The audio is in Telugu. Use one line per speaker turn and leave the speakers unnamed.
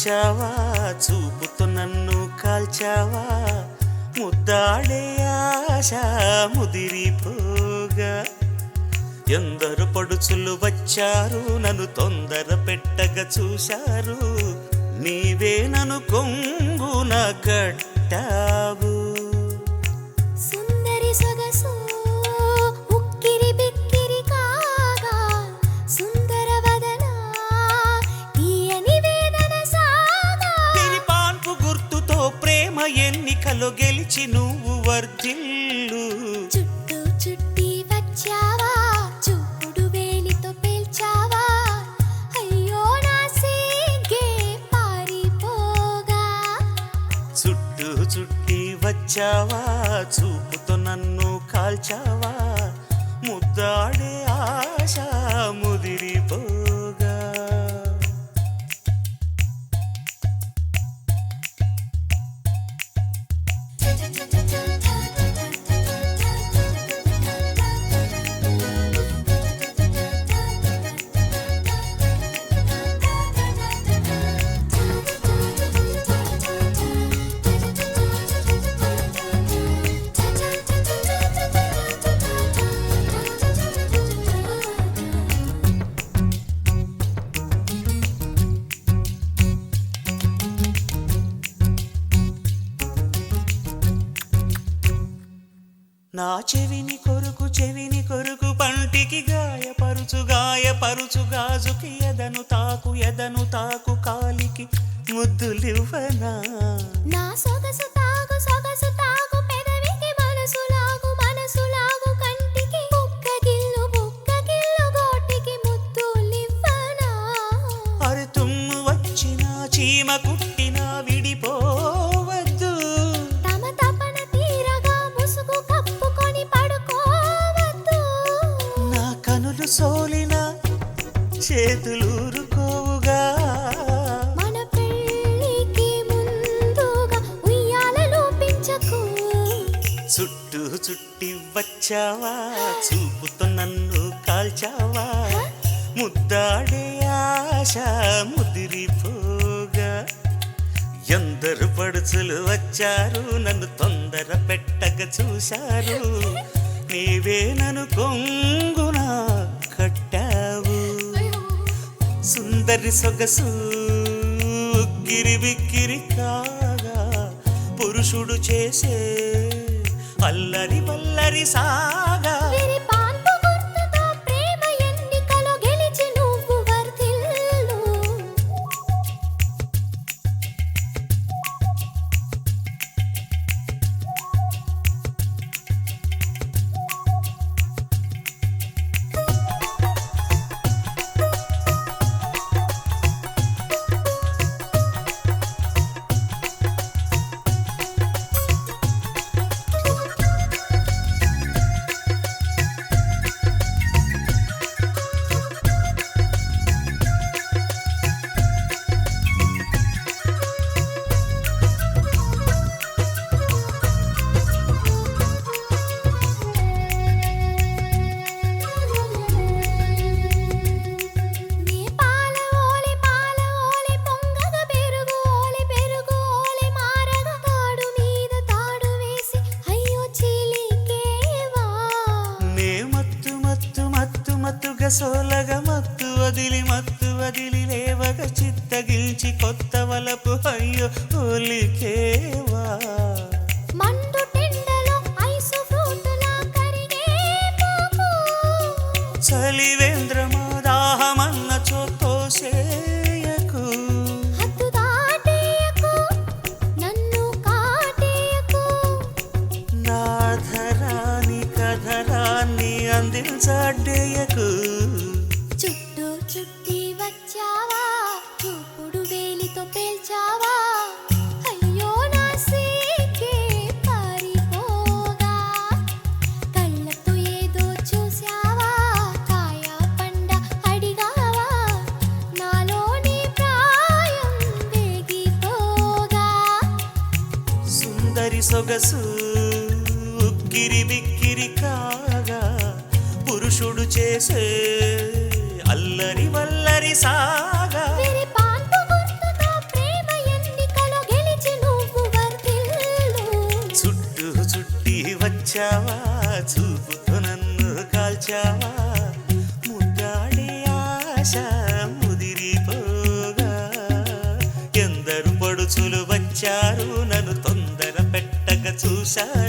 వచ్చావా చూపుతో నన్ను కాల్చావా ముద్దాడే ఆశ ముదిరిపోగా ఎందరు పడుచులు వచ్చారు నన్ను తొందర పెట్టగా చూశారు నీవే నన్ను కొంగున కట్టావు
సుందరి సొగసు ఉక్కిరి బిక్కిరి కాగా సుందర వదన తీయని వేదన సాగా
తిరిపాన్పు గుర్తుతో ప్రేమ ఎన్నికలో గెలిచి నువ్వు వర్ధిల్లు
చుట్టూ చుట్టి వచ్చావా చూపుడు వేలితో పేల్చావా అయ్యో నా సిగ్గే పారిపోగా
చుట్టూ చుట్టి వచ్చావా చూపుతో నన్ను కాల్చావా ముద్దాడే ఆశ ముదిరిపోగా నా చెవిని కొరుకు పంటికి గాయపరుచు గాజుకి ఎదను తాకు కాలికి ముద్దులివ్వనా
నా సొగసు తాగు పెదవికి మనసు లాగు కంటికి బుక్క గిల్లు గోటికి ముద్దులివ్వనా
అరే తుమ్ము వచ్చిన చీమ కుట్టిన విడిపోవద్దు
తమ తపన తీరగా ముసుగు కప్పుకొని పడుకోవద్దు
నా కనులు సోలిన చేతులూరుకోవుగా
మన పెళ్ళికి ముందుగా ఉయ్యాలలో పెంచకు
చుట్టూ చుట్టి వచ్చావా చూపుతో నన్ను కాల్చావా ముద్దాడే ఆశ ముదిరిపోగా ఎందరు పడుచులు వచ్చారు నన్ను తొందర పెట్టగా చూశారు నీవే నన్ను కొంగున కట్టావు సుందరి సొగసు గిరిబిక్కిరి కాగా పురుషుడు చేసే అల్లరి వల్లరి సాగా
విరిపాన్పు గుర్తుతో ప్రేమ ఎన్నికలో గెలిచి నువ్వు వర్ధిల్లు నీ పాల ఓలే పొంగగ పెరుగు ఓలే మారగా తాడు మీద తాడు వేసి అయ్యో చిలికేవా
నే మత్తుగా సోలగా మత్తు వదిలి లేవగా చిత్తగిల్చి కొత్త వలపు అయ్యో ఒలికేవా
మండు టెండలో ఐసు ఫ్రూటులా కరిగే పోకు
చలివేంద్రమా దాహమన్న చోతోసేయకు
హద్దు దాటేయకు నన్ను కాటేయకు
నాధరాని కధరాన్ని అందించడేయకు
చుట్టూ చుట్టి వచ్చావా చూపుడు వేలితో పేల్చావా అయ్యో నా సిగ్గే పారిపోగా కళ్ళతో ఏదో చూసావా కాయ పండ అడిగావా నాలోని ప్రాయం వేగిపోగా
సుందరి సొగసు గిరిబిక్కిరి కాగా పురుషుడు చేసే అల్లరి వల్లరి సాగా
విరిపాన్పు గుర్తుతో ప్రేమ
చుట్టూ చుట్టి వచ్చావా చూపుతో నన్ను కాల్చావా ముద్దాడే ఆశ ముదిరిపోగా ఎందరు పడుచులు వచ్చారు నన్ను తొందర పెట్టక చూశారు